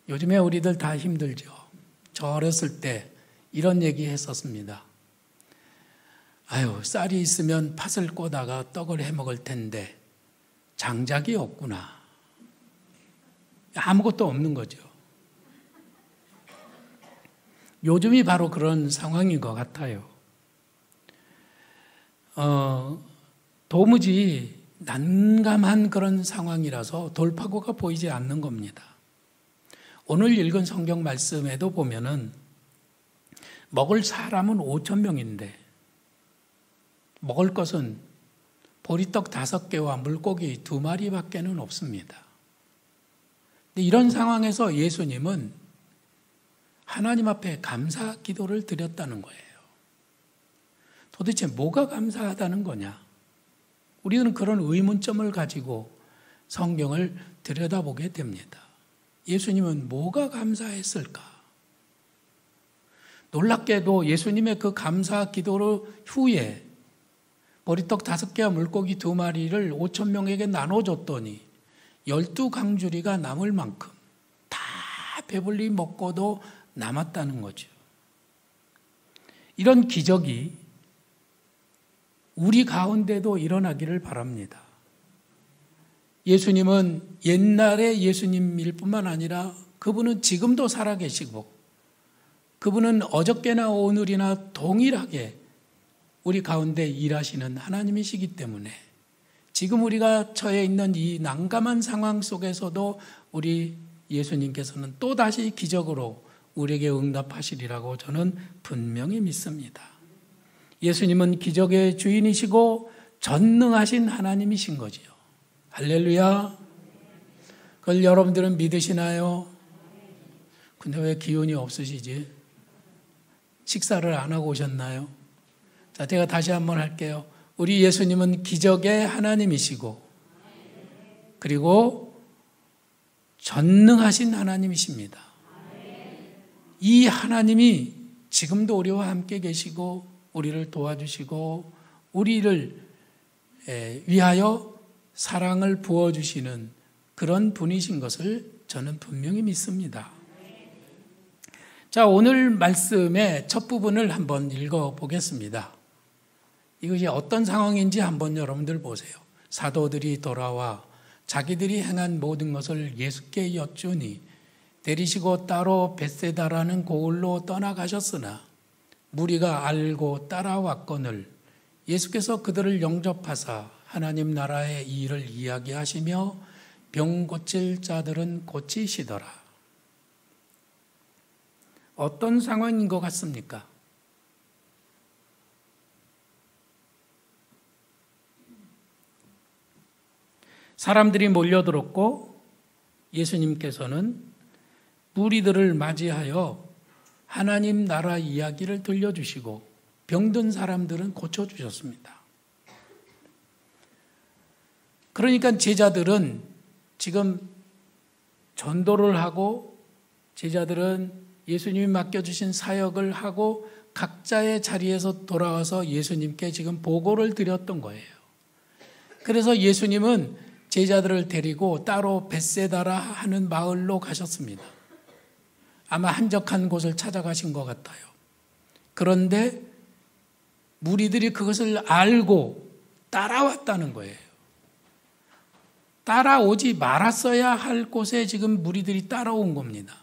요즘에 우리들 다 힘들죠. 저 어렸을 때 이런 얘기 했었습니다. 아유, 쌀이 있으면 팥을 꼬다가 떡을 해 먹을 텐데 장작이 없구나. 아무것도 없는 거죠. 요즘이 바로 그런 상황인 것 같아요. 도무지 난감한 그런 상황이라서 돌파구가 보이지 않는 겁니다. 오늘 읽은 성경 말씀에도 보면은 먹을 사람은 5천 명인데 먹을 것은 보리떡 5개와 물고기 2마리밖에는 없습니다. 근데 이런 상황에서 예수님은 하나님 앞에 감사 기도를 드렸다는 거예요. 도대체 뭐가 감사하다는 거냐? 우리는 그런 의문점을 가지고 성경을 들여다보게 됩니다. 예수님은 뭐가 감사했을까? 놀랍게도 예수님의 그 감사 기도 후에 보리떡 5개와 물고기 2마리를 5천 명에게 나눠줬더니 12강주리가 남을 만큼 다 배불리 먹고도 남았다는 거죠. 이런 기적이 우리 가운데도 일어나기를 바랍니다. 예수님은 옛날의 예수님일 뿐만 아니라 그분은 지금도 살아계시고 그분은 어저께나 오늘이나 동일하게 우리 가운데 일하시는 하나님이시기 때문에 지금 우리가 처해 있는 이 난감한 상황 속에서도 우리 예수님께서는 또다시 기적으로 우리에게 응답하시리라고 저는 분명히 믿습니다. 예수님은 기적의 주인이시고 전능하신 하나님이신 거지요. 할렐루야. 그걸 여러분들은 믿으시나요? 근데 왜 기운이 없으시지? 식사를 안 하고 오셨나요? 자, 제가 다시 한번 할게요. 우리 예수님은 기적의 하나님이시고 그리고 전능하신 하나님이십니다. 이 하나님이 지금도 우리와 함께 계시고 우리를 도와주시고 우리를 위하여 사랑을 부어주시는 그런 분이신 것을 저는 분명히 믿습니다. 자, 오늘 말씀의 첫 부분을 한번 읽어보겠습니다. 이것이 어떤 상황인지 한번 여러분들 보세요. 사도들이 돌아와 자기들이 행한 모든 것을 예수께 여쭈니 데리시고 따로 벳세다라는 고을로 떠나가셨으나 무리가 알고 따라왔거늘 예수께서 그들을 영접하사 하나님 나라의 일을 이야기하시며 병 고칠 자들은 고치시더라. 어떤 상황인 것 같습니까? 사람들이 몰려들었고 예수님께서는 무리들을 맞이하여 하나님 나라 이야기를 들려주시고 병든 사람들은 고쳐주셨습니다. 그러니까 제자들은 지금 전도를 하고 제자들은 예수님이 맡겨주신 사역을 하고 각자의 자리에서 돌아와서 예수님께 지금 보고를 드렸던 거예요. 그래서 예수님은 제자들을 데리고 따로 벳세다라 하는 마을로 가셨습니다. 아마 한적한 곳을 찾아가신 것 같아요. 그런데 무리들이 그것을 알고 따라왔다는 거예요. 따라오지 말았어야 할 곳에 지금 무리들이 따라온 겁니다.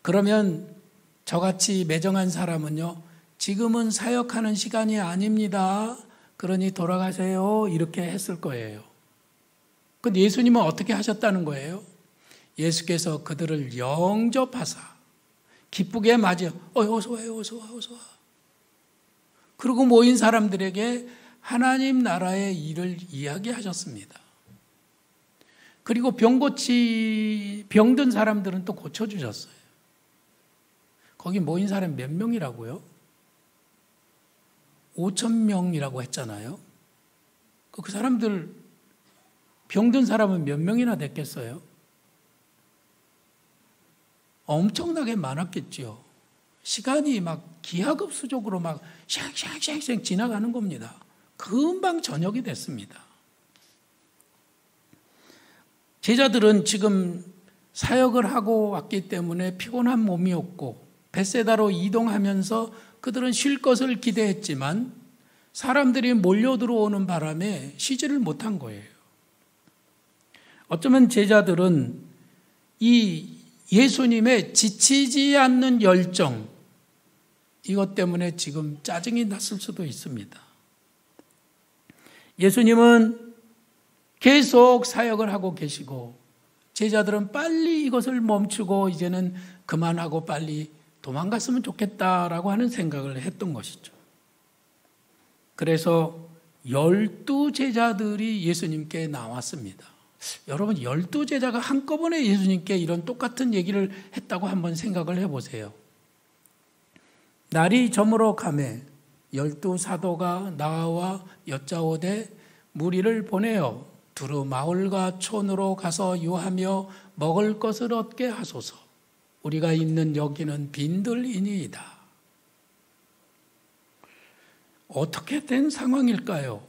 그러면 저같이 매정한 사람은요, 지금은 사역하는 시간이 아닙니다. 그러니 돌아가세요. 이렇게 했을 거예요. 근데 예수님은 어떻게 하셨다는 거예요? 예수께서 그들을 영접하사 기쁘게 맞이해 어서 와요, 어서 와, 어서 와. 그리고 모인 사람들에게 하나님 나라의 일을 이야기하셨습니다. 그리고 병든 사람들은 또 고쳐주셨어요. 거기 모인 사람 몇 명이라고요? 5,000명이라고 했잖아요. 그 사람들 병든 사람은 몇 명이나 됐겠어요? 엄청나게 많았겠죠. 시간이 막 기하급수적으로 막 샥샥샥샥 지나가는 겁니다. 금방 저녁이 됐습니다. 제자들은 지금 사역을 하고 왔기 때문에 피곤한 몸이었고 벳세다로 이동하면서 그들은 쉴 것을 기대했지만 사람들이 몰려 들어오는 바람에 쉬지를 못한 거예요. 어쩌면 제자들은 이 예수님의 지치지 않는 열정, 이것 때문에 지금 짜증이 났을 수도 있습니다. 예수님은 계속 사역을 하고 계시고 제자들은 빨리 이것을 멈추고 이제는 그만하고 빨리 도망갔으면 좋겠다라고 하는 생각을 했던 것이죠. 그래서 12제자들이 예수님께 나왔습니다. 여러분 12제자가 한꺼번에 예수님께 이런 똑같은 얘기를 했다고 한번 생각을 해보세요. 날이 저물어 가매 12사도가 나와 여짜오되 무리를 보내어 두루 마을과 촌으로 가서 유하며 먹을 것을 얻게 하소서. 우리가 있는 여기는 빈들이니이다. 어떻게 된 상황일까요?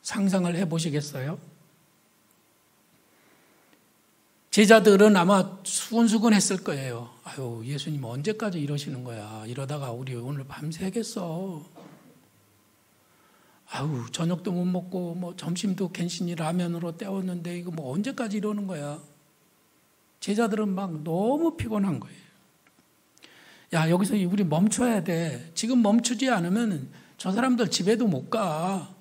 상상을 해보시겠어요? 제자들은 아마 수근수근했을 거예요. 아유, 예수님 언제까지 이러시는 거야? 이러다가 우리 오늘 밤새겠어. 아유, 저녁도 못 먹고 뭐 점심도 간신히 라면으로 때웠는데 이거 뭐 언제까지 이러는 거야? 제자들은 막 너무 피곤한 거예요. 야, 여기서 우리 멈춰야 돼. 지금 멈추지 않으면 저 사람들 집에도 못 가.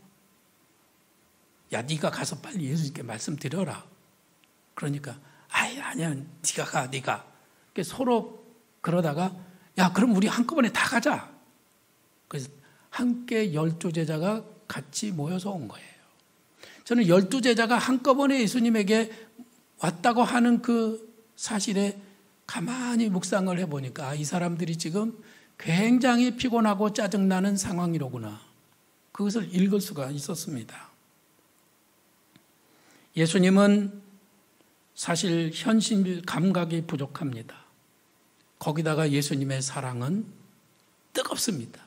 야, 네가 가서 빨리 예수님께 말씀드려라. 그러니까 아니야, 네가 가, 네가. 서로 그러다가 야, 그럼 우리 한꺼번에 다 가자. 그래서 함께 12제자가 같이 모여서 온 거예요. 저는 12제자가 한꺼번에 예수님에게 왔다고 하는 그 사실에 가만히 묵상을 해보니까 이 사람들이 지금 굉장히 피곤하고 짜증나는 상황이로구나. 그것을 읽을 수가 있었습니다. 예수님은 사실 현실 감각이 부족합니다. 거기다가 예수님의 사랑은 뜨겁습니다.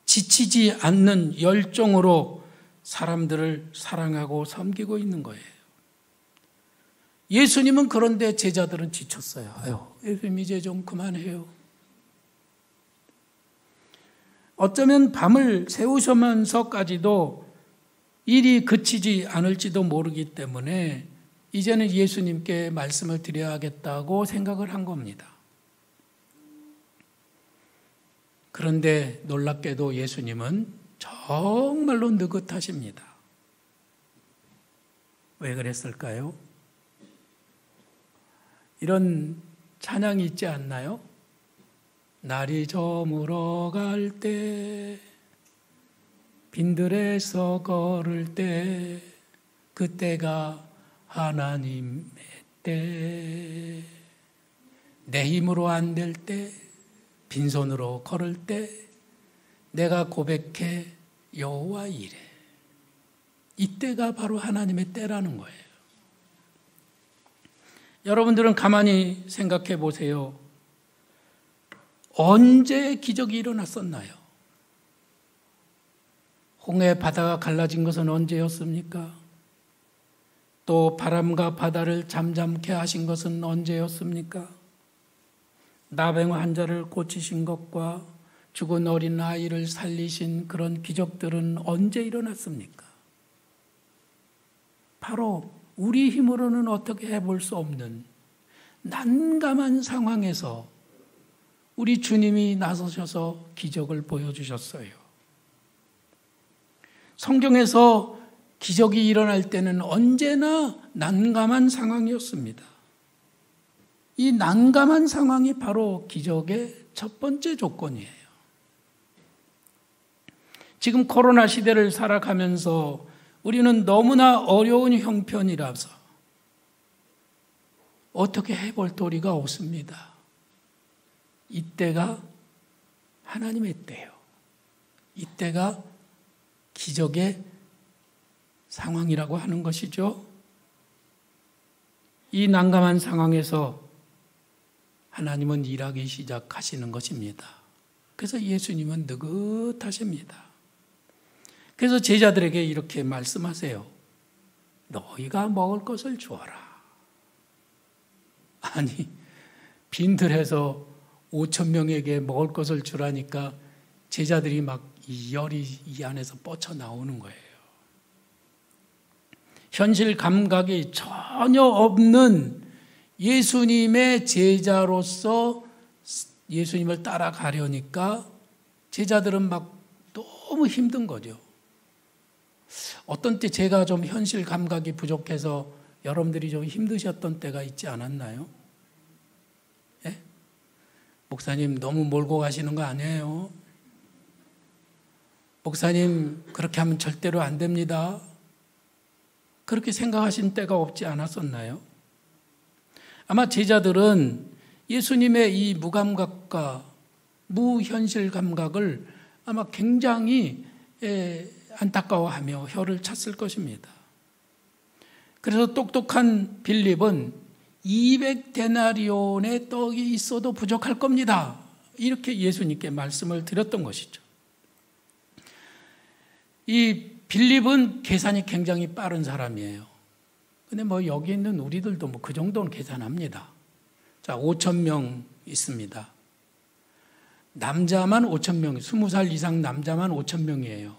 지치지 않는 열정으로 사람들을 사랑하고 섬기고 있는 거예요. 예수님은 그런데 제자들은 지쳤어요. 아유, 예수님 이제 좀 그만해요. 어쩌면 밤을 새우시면서까지도 일이 그치지 않을지도 모르기 때문에 이제는 예수님께 말씀을 드려야겠다고 생각을 한 겁니다. 그런데 놀랍게도 예수님은 정말로 느긋하십니다. 왜 그랬을까요? 이런 찬양이 있지 않나요? 날이 저물어 갈 때, 빈들에서 걸을 때, 그때가 하나님의 때, 내 힘으로 안 될 때, 빈손으로 걸을 때, 내가 고백해 여호와 이래. 이때가 바로 하나님의 때라는 거예요. 여러분들은 가만히 생각해 보세요. 언제 기적이 일어났었나요? 홍해 바다가 갈라진 것은 언제였습니까? 또 바람과 바다를 잠잠케 하신 것은 언제였습니까? 나병 환자를 고치신 것과 죽은 어린 아이를 살리신 그런 기적들은 언제 일어났습니까? 바로 우리 힘으로는 어떻게 해볼 수 없는 난감한 상황에서 우리 주님이 나서셔서 기적을 보여주셨어요. 성경에서 기적이 일어날 때는 언제나 난감한 상황이었습니다. 이 난감한 상황이 바로 기적의 첫 번째 조건이에요. 지금 코로나 시대를 살아가면서 우리는 너무나 어려운 형편이라서 어떻게 해볼 도리가 없습니다. 이때가 하나님의 때예요. 이때가 기적의 상황이라고 하는 것이죠. 이 난감한 상황에서 하나님은 일하기 시작하시는 것입니다. 그래서 예수님은 느긋하십니다. 그래서 제자들에게 이렇게 말씀하세요. 너희가 먹을 것을 주어라. 아니, 빈들에서 5,000명에게 먹을 것을 주라니까 제자들이 막 열이 이 안에서 뻗쳐 나오는 거예요. 현실 감각이 전혀 없는 예수님의 제자로서 예수님을 따라가려니까 제자들은 막 너무 힘든 거죠. 어떤 때 제가 좀 현실 감각이 부족해서 여러분들이 좀 힘드셨던 때가 있지 않았나요? 예? 목사님 너무 몰고 가시는 거 아니에요? 목사님 그렇게 하면 절대로 안 됩니다. 그렇게 생각하신 때가 없지 않았었나요? 아마 제자들은 예수님의 이 무감각과 무현실 감각을 아마 굉장히 안타까워하며 혀를 찼을 것입니다. 그래서 똑똑한 빌립은 200데나리온의 떡이 있어도 부족할 겁니다. 이렇게 예수님께 말씀을 드렸던 것이죠. 이 빌립은 계산이 굉장히 빠른 사람이에요. 근데 뭐 여기 있는 우리들도 뭐 그 정도는 계산합니다. 자, 5,000명 있습니다. 남자만 5,000명, 20살 이상 남자만 5,000명이에요.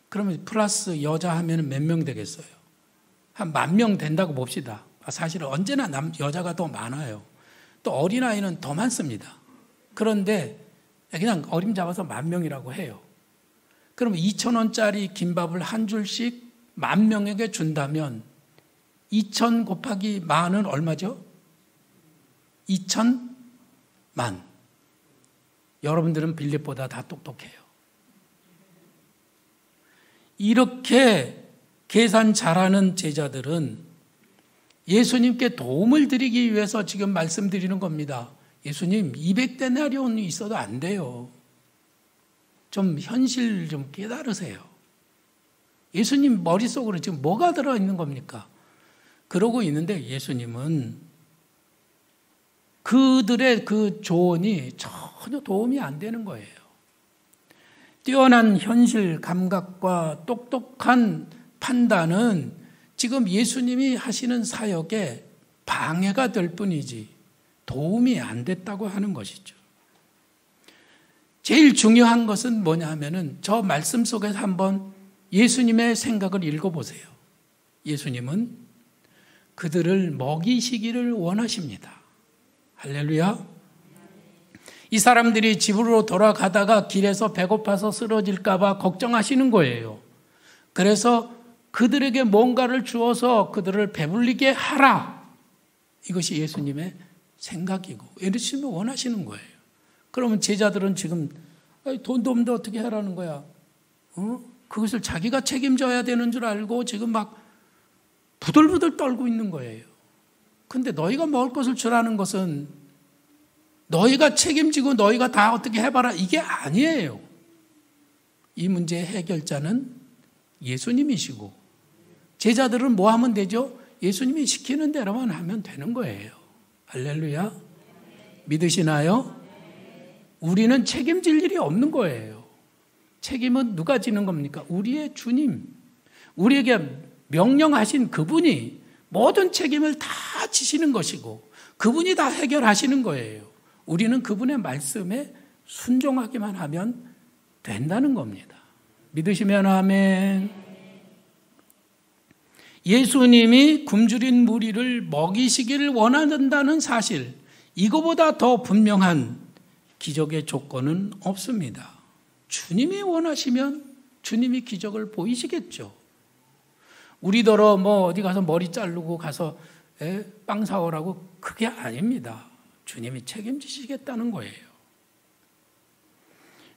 그러면 플러스 여자 하면 몇 명 되겠어요? 한 10,000명 된다고 봅시다. 사실은 언제나 여자가 더 많아요. 또 어린아이는 더 많습니다. 그런데 그냥 어림잡아서 10,000명이라고 해요. 그럼 2,000원짜리 김밥을 한 줄씩 10,000명에게 준다면 2,000 곱하기 만은 얼마죠? 2,000만. 여러분들은 빌립보다 다 똑똑해요. 이렇게 계산 잘하는 제자들은 예수님께 도움을 드리기 위해서 지금 말씀드리는 겁니다. 예수님 200데나리온이 있어도 안 돼요. 좀 현실 좀 깨달으세요. 예수님 머릿속으로 지금 뭐가 들어있는 겁니까? 그러고 있는데 예수님은 그들의 그 조언이 전혀 도움이 안 되는 거예요. 뛰어난 현실 감각과 똑똑한 판단은 지금 예수님이 하시는 사역에 방해가 될 뿐이지 도움이 안 됐다고 하는 것이죠. 제일 중요한 것은 뭐냐 하면은 저 말씀 속에서 한번 예수님의 생각을 읽어보세요. 예수님은 그들을 먹이시기를 원하십니다. 할렐루야. 이 사람들이 집으로 돌아가다가 길에서 배고파서 쓰러질까 봐 걱정하시는 거예요. 그래서 그들에게 뭔가를 주어서 그들을 배불리게 하라. 이것이 예수님의 생각이고 예수님이 원하시는 거예요. 그러면 제자들은 지금 돈도 없는데 어떻게 하라는 거야? 그것을 자기가 책임져야 되는 줄 알고 지금 막 부들부들 떨고 있는 거예요. 근데 너희가 먹을 것을 주라는 것은 너희가 책임지고 너희가 다 어떻게 해봐라 이게 아니에요. 이 문제의 해결자는 예수님이시고 제자들은 뭐 하면 되죠? 예수님이 시키는 대로만 하면 되는 거예요. 할렐루야. 믿으시나요? 우리는 책임질 일이 없는 거예요. 책임은 누가 지는 겁니까? 우리의 주님. 우리에게 명령하신 그분이 모든 책임을 다 지시는 것이고 그분이 다 해결하시는 거예요. 우리는 그분의 말씀에 순종하기만 하면 된다는 겁니다. 믿으시면 아멘. 예수님이 굶주린 무리를 먹이시기를 원한다는 사실, 이거보다 더 분명한 기적의 조건은 없습니다. 주님이 원하시면 주님이 기적을 보이시겠죠. 우리더러 뭐 어디 가서 머리 자르고 가서 빵 사오라고 그게 아닙니다. 주님이 책임지시겠다는 거예요.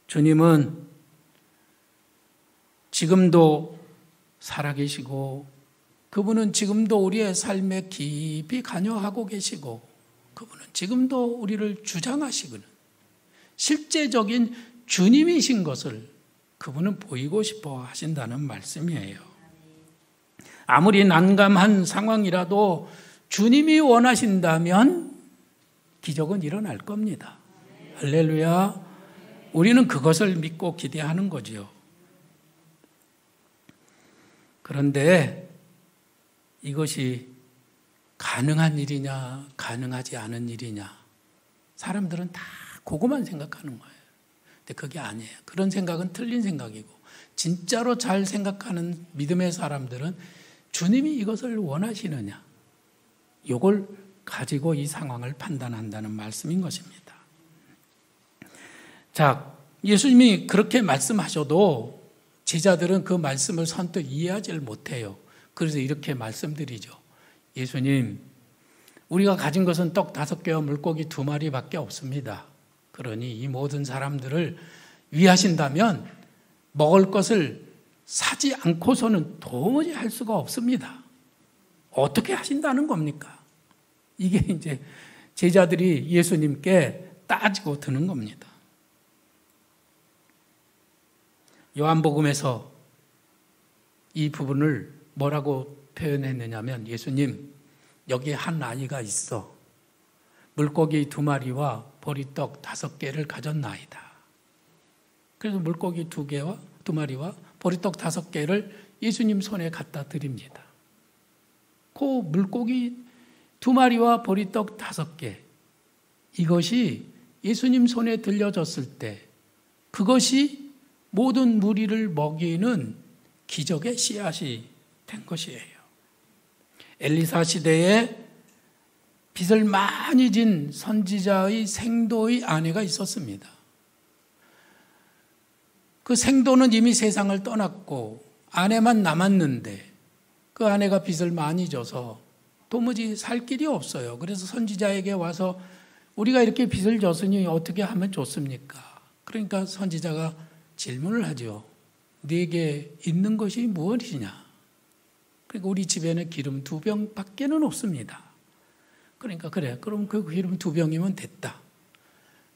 주님은 지금도 살아계시고 그분은 지금도 우리의 삶에 깊이 관여하고 계시고 그분은 지금도 우리를 주장하시고는 실제적인 주님이신 것을 그분은 보이고 싶어 하신다는 말씀이에요. 아무리 난감한 상황이라도 주님이 원하신다면 기적은 일어날 겁니다. 할렐루야. 우리는 그것을 믿고 기대하는 거죠. 그런데 이것이 가능한 일이냐, 가능하지 않은 일이냐. 사람들은 다 그것만 생각하는 거예요. 근데 그게 아니에요. 그런 생각은 틀린 생각이고, 진짜로 잘 생각하는 믿음의 사람들은 주님이 이것을 원하시느냐, 이걸 가지고 이 상황을 판단한다는 말씀인 것입니다. 자, 예수님이 그렇게 말씀하셔도 제자들은 그 말씀을 선뜻 이해하지 못해요. 그래서 이렇게 말씀드리죠. 예수님, 우리가 가진 것은 떡 5개와 물고기 2마리밖에 없습니다. 그러니 이 모든 사람들을 위하신다면 먹을 것을 사지 않고서는 도무지 할 수가 없습니다. 어떻게 하신다는 겁니까? 이게 이제 제자들이 예수님께 따지고 드는 겁니다. 요한복음에서 이 부분을 뭐라고 표현했느냐면, 예수님, 여기 한 아이가 있어. 물고기 2마리와 보리떡 5개를 가졌나이다. 그래서 물고기 2마리와 보리떡 5개를 예수님 손에 갖다 드립니다. 그 물고기 2마리와 보리떡 5개, 이것이 예수님 손에 들려졌을 때 그것이 모든 무리를 먹이는 기적의 씨앗이 된 것이에요. 엘리사 시대에 빚을 많이 진 선지자의 생도의 아내가 있었습니다. 그 생도는 이미 세상을 떠났고 아내만 남았는데 그 아내가 빚을 많이 져서 도무지 살 길이 없어요. 그래서 선지자에게 와서 우리가 이렇게 빚을 졌으니 어떻게 하면 좋습니까? 그러니까 선지자가 질문을 하죠. 네게 있는 것이 무엇이냐? 그러니까 우리 집에는 기름 2병밖에는 없습니다. 그러니까 그래, 그럼 그 기름 2병이면 됐다.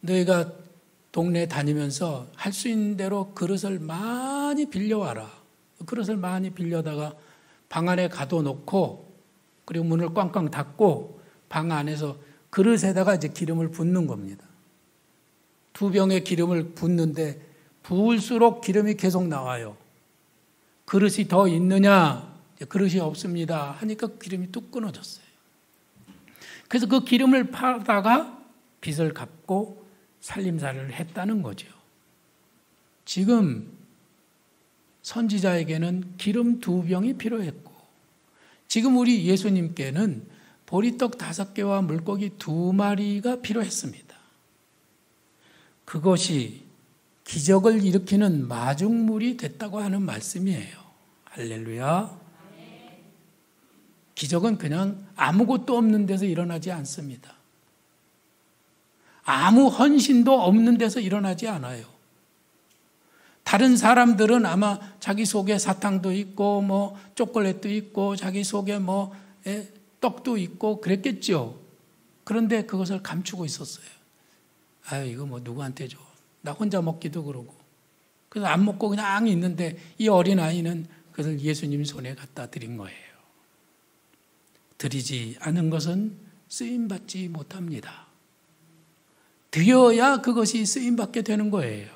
너희가 동네 다니면서 할 수 있는 대로 그릇을 많이 빌려와라. 그릇을 많이 빌려다가 방 안에 가둬놓고 그리고 문을 꽝꽝 닫고 방 안에서 그릇에다가 이제 기름을 붓는 겁니다. 2병의 기름을 붓는데 부을수록 기름이 계속 나와요. 그릇이 더 있느냐? 그릇이 없습니다. 하니까 기름이 뚝 끊어졌어요. 그래서 그 기름을 팔다가 빚을 갚고 살림살이를 했다는 거죠. 지금 선지자에게는 기름 2병이 필요했고, 지금 우리 예수님께는 보리떡 5개와 물고기 2마리가 필요했습니다. 그것이 기적을 일으키는 마중물이 됐다고 하는 말씀이에요. 할렐루야. 기적은 그냥 아무것도 없는 데서 일어나지 않습니다. 아무 헌신도 없는 데서 일어나지 않아요. 다른 사람들은 아마 자기 속에 사탕도 있고 뭐 초콜릿도 있고 자기 속에 뭐 떡도 있고 그랬겠죠. 그런데 그것을 감추고 있었어요. 아유, 이거 뭐 누구한테 줘? 나 혼자 먹기도 그러고. 그래서 안 먹고 그냥 있는데 이 어린아이는 그것을 예수님 손에 갖다 드린 거예요. 드리지 않은 것은 쓰임받지 못합니다. 드려야 그것이 쓰임받게 되는 거예요.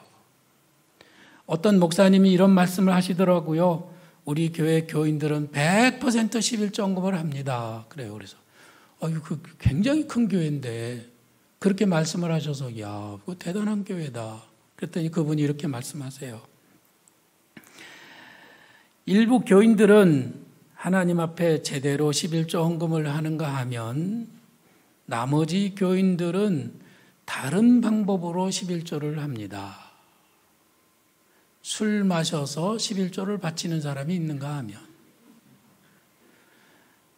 어떤 목사님이 이런 말씀을 하시더라고요. 우리 교회 교인들은 100% 11조헌금을 합니다. 그래요. 그래서 그 굉장히 큰 교회인데 그렇게 말씀을 하셔서 야, 그거 대단한 교회다. 그랬더니 그분이 이렇게 말씀하세요. 일부 교인들은 하나님 앞에 제대로 11조헌금을 하는가 하면 나머지 교인들은 다른 방법으로 11조를 합니다. 술 마셔서 11조를 바치는 사람이 있는가 하면,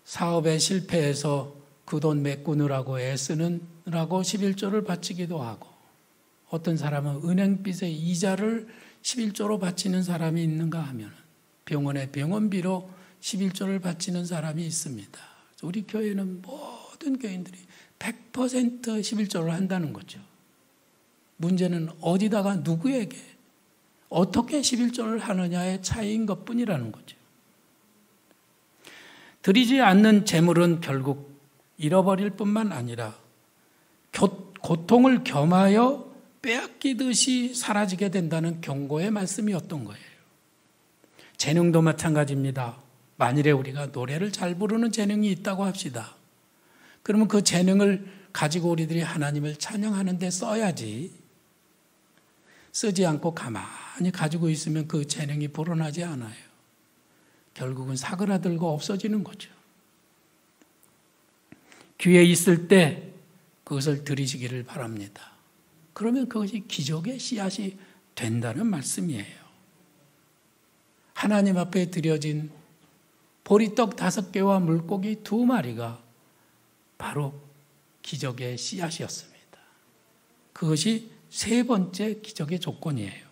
사업에 실패해서 그 돈 메꾸느라고 애쓰느라고 11조를 바치기도 하고, 어떤 사람은 은행빚의 이자를 11조로 바치는 사람이 있는가 하면 병원에 병원비로 11조를 바치는 사람이 있습니다. 우리 교회는 모든 교인들이 100% 11조를 한다는 거죠. 문제는 어디다가 누구에게 어떻게 11조를 하느냐의 차이인 것뿐이라는 거죠. 드리지 않는 재물은 결국 잃어버릴 뿐만 아니라 고통을 겸하여 빼앗기듯이 사라지게 된다는 경고의 말씀이었던 거예요. 재능도 마찬가지입니다. 만일에 우리가 노래를 잘 부르는 재능이 있다고 합시다. 그러면 그 재능을 가지고 우리들이 하나님을 찬양하는 데 써야지, 쓰지 않고 가만히 가지고 있으면 그 재능이 불어나지 않아요. 결국은 사그라들고 없어지는 거죠. 기회 있을 때 그것을 들이시기를 바랍니다. 그러면 그것이 기적의 씨앗이 된다는 말씀이에요. 하나님 앞에 드려진 보리떡 5개와 물고기 2마리가 바로 기적의 씨앗이었습니다. 그것이 3번째 기적의 조건이에요.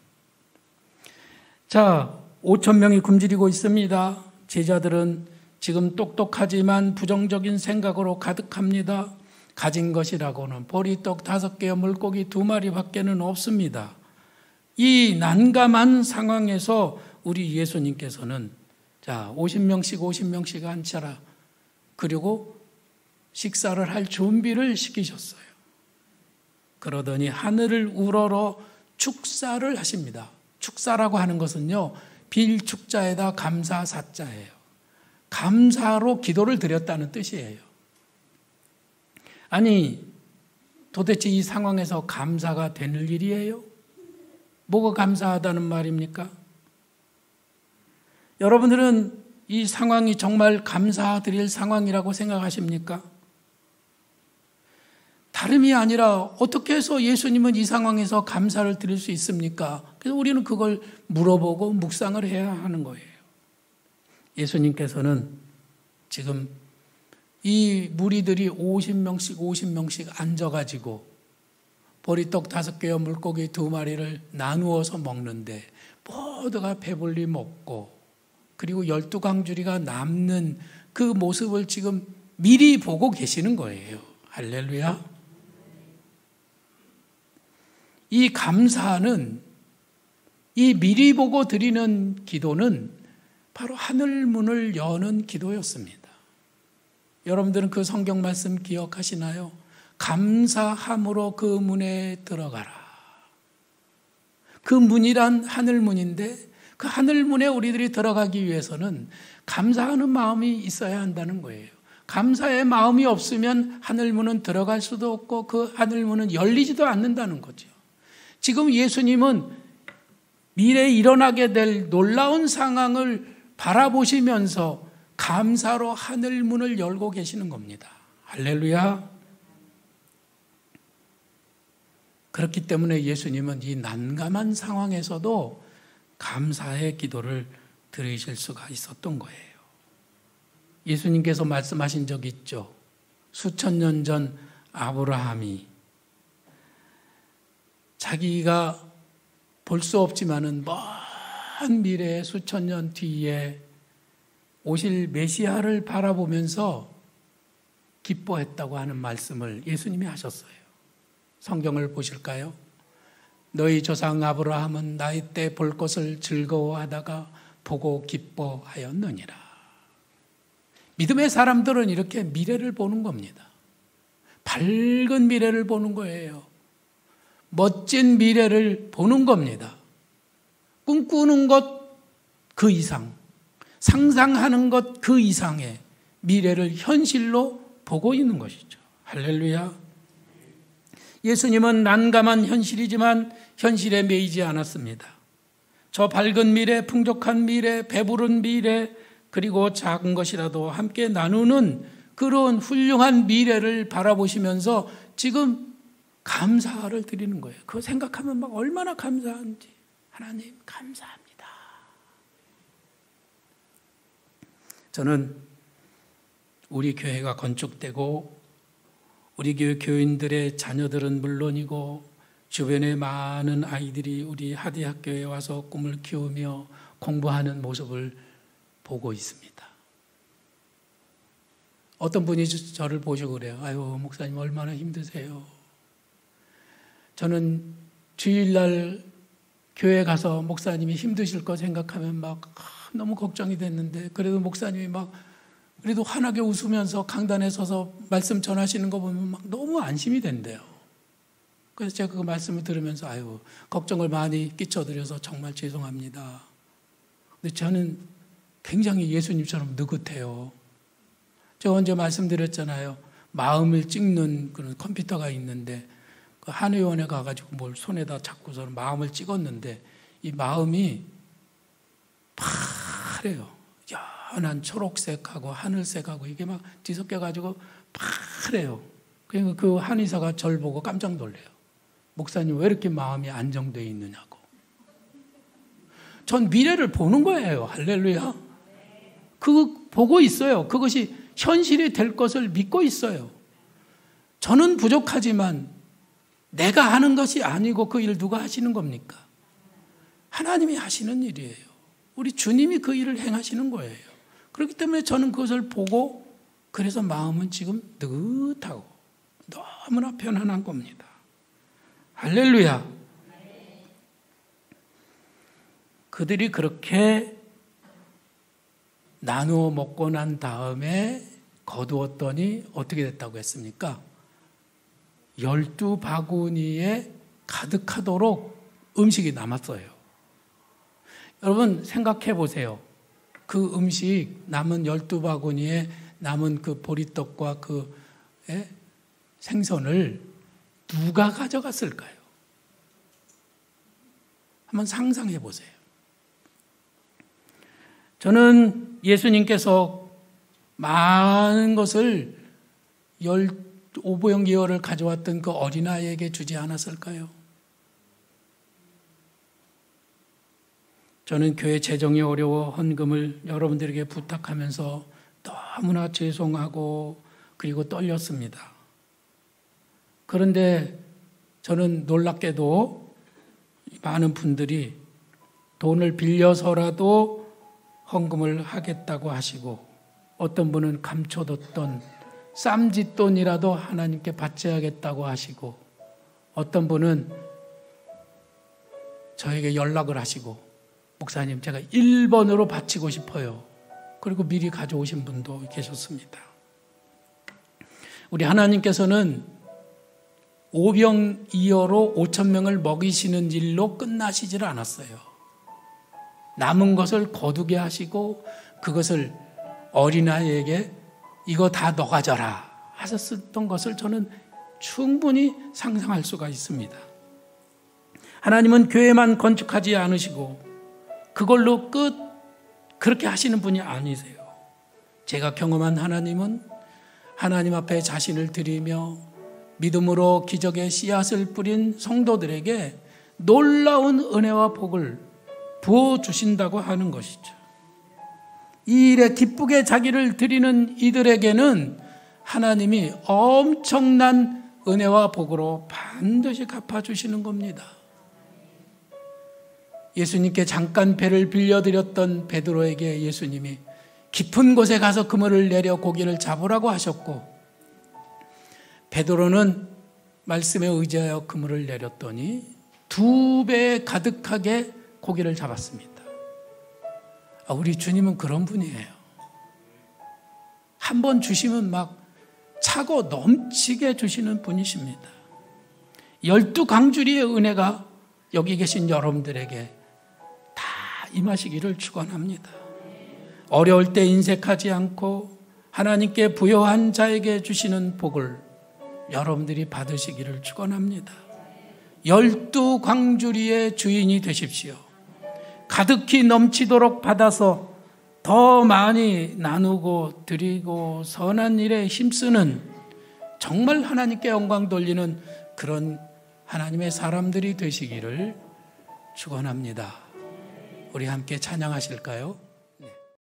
자, 5,000명이 굶주리고 있습니다. 제자들은 지금 똑똑하지만 부정적인 생각으로 가득합니다. 가진 것이라고는 보리떡 5개와 물고기 2마리밖에는 없습니다. 이 난감한 상황에서 우리 예수님께서는 자, 50명씩 앉혀라. 그리고 식사를 할 준비를 시키셨어요. 그러더니 하늘을 우러러 축사를 하십니다. 축사라고 하는 것은요, 빌축자에다 감사사자예요. 감사로 기도를 드렸다는 뜻이에요. 아니, 도대체 이 상황에서 감사가 되는 일이에요? 뭐가 감사하다는 말입니까? 여러분들은 이 상황이 정말 감사드릴 상황이라고 생각하십니까? 다름이 아니라 어떻게 해서 예수님은 이 상황에서 감사를 드릴 수 있습니까? 그래서 우리는 그걸 물어보고 묵상을 해야 하는 거예요. 예수님께서는 지금 이 무리들이 50명씩 앉아가지고 보리떡 5개와 물고기 2마리를 나누어서 먹는데 모두가 배불리 먹고 그리고 12광주리가 남는 그 모습을 지금 미리 보고 계시는 거예요. 할렐루야. 이 감사는, 이 미리 보고 드리는 기도는 바로 하늘 문을 여는 기도였습니다. 여러분들은 그 성경 말씀 기억하시나요? 감사함으로 그 문에 들어가라. 그 문이란 하늘 문인데 그 하늘 문에 우리들이 들어가기 위해서는 감사하는 마음이 있어야 한다는 거예요. 감사의 마음이 없으면 하늘 문은 들어갈 수도 없고 그 하늘 문은 열리지도 않는다는 거죠. 지금 예수님은 미래에 일어나게 될 놀라운 상황을 바라보시면서 감사로 하늘 문을 열고 계시는 겁니다. 할렐루야. 그렇기 때문에 예수님은 이 난감한 상황에서도 감사의 기도를 드리실 수가 있었던 거예요. 예수님께서 말씀하신 적 있죠. 수천 년 전 아브라함이 자기가 볼 수 없지만은 먼 미래에 수천 년 뒤에 오실 메시아를 바라보면서 기뻐했다고 하는 말씀을 예수님이 하셨어요. 성경을 보실까요? 너희 조상 아브라함은 나이 때 볼 것을 즐거워하다가 보고 기뻐하였느니라. 믿음의 사람들은 이렇게 미래를 보는 겁니다. 밝은 미래를 보는 거예요. 멋진 미래를 보는 겁니다. 꿈꾸는 것 그 이상, 상상하는 것 그 이상의 미래를 현실로 보고 있는 것이죠. 할렐루야. 예수님은 난감한 현실이지만 현실에 매이지 않았습니다. 저 밝은 미래, 풍족한 미래, 배부른 미래, 그리고 작은 것이라도 함께 나누는 그런 훌륭한 미래를 바라보시면서 지금 감사를 드리는 거예요. 그거 생각하면 막 얼마나 감사한지. 하나님 감사합니다. 저는 우리 교회가 건축되고 우리 교회 교인들의 자녀들은 물론이고 주변의 많은 아이들이 우리 하디학교에 와서 꿈을 키우며 공부하는 모습을 보고 있습니다. 어떤 분이 저를 보시고 그래요. 아유, 목사님 얼마나 힘드세요. 저는 주일날 교회 가서 목사님이 힘드실 거 생각하면 막 너무 걱정이 됐는데 그래도 목사님이 막 그래도 환하게 웃으면서 강단에 서서 말씀 전하시는 거 보면 막 너무 안심이 된대요. 그래서 제가 그 말씀을 들으면서 아유, 걱정을 많이 끼쳐드려서 정말 죄송합니다. 근데 저는 굉장히 예수님처럼 느긋해요. 제가 언제 말씀드렸잖아요. 마음을 찍는 그런 컴퓨터가 있는데 그 한의원에 가가지고 뭘 손에다 잡고서는 마음을 찍었는데 이 마음이 파래요. 연한 초록색하고 하늘색하고 이게 막 뒤섞여가지고 파래요. 그러니까 그 한의사가 저를 보고 깜짝 놀래요. 목사님 왜 이렇게 마음이 안정되어 있느냐고. 전 미래를 보는 거예요. 할렐루야. 그거 보고 있어요. 그것이 현실이 될 것을 믿고 있어요. 저는 부족하지만 내가 하는 것이 아니고 그 일 누가 하시는 겁니까? 하나님이 하시는 일이에요. 우리 주님이 그 일을 행하시는 거예요. 그렇기 때문에 저는 그것을 보고 그래서 마음은 지금 느긋하고 너무나 편안한 겁니다. 할렐루야. 그들이 그렇게 나누어 먹고 난 다음에 거두었더니 어떻게 됐다고 했습니까? 12바구니에 가득하도록 음식이 남았어요. 여러분 생각해 보세요. 그 음식 남은 12바구니에 남은 그 보리떡과 그 생선을 누가 가져갔을까요? 한번 상상해 보세요. 저는 예수님께서 많은 것을 오보영 기어를 가져왔던 그 어린아이에게 주지 않았을까요? 저는 교회 재정이 어려워 헌금을 여러분들에게 부탁하면서 너무나 죄송하고 그리고 떨렸습니다. 그런데 저는 놀랍게도 많은 분들이 돈을 빌려서라도 헌금을 하겠다고 하시고 어떤 분은 감춰뒀던 쌈짓돈이라도 하나님께 바쳐야겠다고 하시고 어떤 분은 저에게 연락을 하시고 목사님 제가 1번으로 바치고 싶어요. 그리고 미리 가져오신 분도 계셨습니다. 우리 하나님께서는 오병이어로 5,000명을 먹이시는 일로 끝나시질 않았어요. 남은 것을 거두게 하시고 그것을 어린아이에게 이거 다 너 가져라 하셨던 것을 저는 충분히 상상할 수가 있습니다. 하나님은 교회만 건축하지 않으시고 그걸로 끝 그렇게 하시는 분이 아니세요. 제가 경험한 하나님은 하나님 앞에 자신을 드리며 믿음으로 기적의 씨앗을 뿌린 성도들에게 놀라운 은혜와 복을 부어주신다고 하는 것이죠. 이 일에 기쁘게 자기를 드리는 이들에게는 하나님이 엄청난 은혜와 복으로 반드시 갚아주시는 겁니다. 예수님께 잠깐 배를 빌려드렸던 베드로에게 예수님이 깊은 곳에 가서 그물을 내려 고기를 잡으라고 하셨고 베드로는 말씀에 의지하여 그물을 내렸더니 2배 가득하게 고기를 잡았습니다. 우리 주님은 그런 분이에요. 한 번 주시면 막 차고 넘치게 주시는 분이십니다. 12강주리의 은혜가 여기 계신 여러분들에게 다 임하시기를 축원합니다. 어려울 때 인색하지 않고 하나님께 부요한 자에게 주시는 복을 여러분들이 받으시기를 축원합니다. 12광주리의 주인이 되십시오. 가득히 넘치도록 받아서 더 많이 나누고 드리고 선한 일에 힘쓰는 정말 하나님께 영광 돌리는 그런 하나님의 사람들이 되시기를 축원합니다. 우리 함께 찬양하실까요?